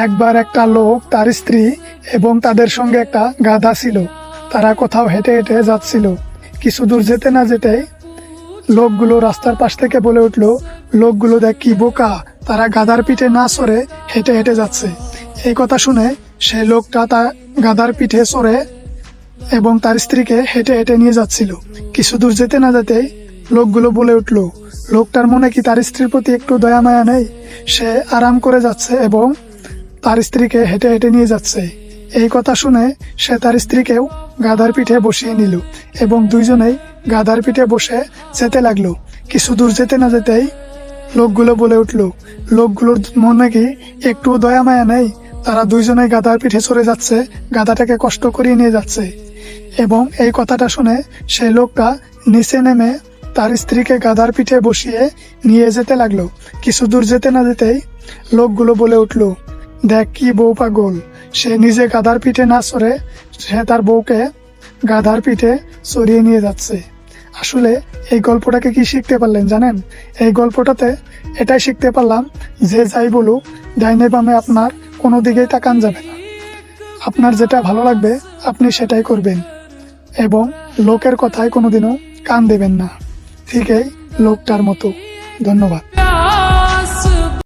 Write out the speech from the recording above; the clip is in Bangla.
একবার একটা লোক, তার স্ত্রী এবং তাদের সঙ্গে একটা গাধা ছিল। তারা কোথাও হেঁটে হেঁটে যাচ্ছিল। কিছু দূর যেতে না যেতেই লোকগুলো রাস্তার পাশ থেকে বলে উঠলো, লোকগুলো দেখ কি বোকা, তারা গাধার পিঠে না চড়ে হেঁটে হেঁটে যাচ্ছে। এই কথা শুনে সেই লোকটা তার গাধার পিঠে চড়ে এবং তার স্ত্রীকে হেঁটে হেঁটে নিয়ে যাচ্ছিল। কিছু দূর যেতে না যেতেই লোকগুলো বলে উঠলো, লোকটার মনে কি তার স্ত্রীর প্রতি একটু দয়া মায়া নেই? সে আরাম করে যাচ্ছে এবং তার স্ত্রীকে হেঁটে হেঁটে নিয়ে যাচ্ছে। এই কথা শুনে সে তার স্ত্রীকেও গাধার পিঠে বসিয়ে নিল এবং দুইজনেই গাধার পিঠে বসে যেতে লাগলো। কিছু দূর যেতে না যেতেই লোকগুলো বলে উঠলো, লোকগুলোর মনে কি একটু দয়া মায়া নেই? তারা দুইজনেই গাধার পিঠে চড়ে যাচ্ছে, গাধাটাকে কষ্ট করিয়ে নিয়ে যাচ্ছে। এবং এই কথাটা শুনে সেই লোকটা নিচে নেমে তার স্ত্রীকে গাধার পিঠে বসিয়ে নিয়ে যেতে লাগলো। কিছু দূর যেতে না যেতেই লোকগুলো বলে উঠলো, দেখ কি বউ পাগল, সে নিজে গাধার পিঠে না চড়ে সে তার বউকে গাধার পিঠে চড়িয়ে নিয়ে যাচ্ছে। আসলে এই গল্পটাকে কি শিখতে পারলেন জানেন? এই গল্পটাতে এটাই শিখতে পারলাম যে যাই বলুক, ডাইনে বামে আপনার কোনো দিকেই তাকান যাবে না। আপনার যেটা ভালো লাগবে আপনি সেটাই করবেন এবং লোকের কথায় কোনোদিনও কান দেবেন না, ঠিক এই লোকটার মতো। ধন্যবাদ।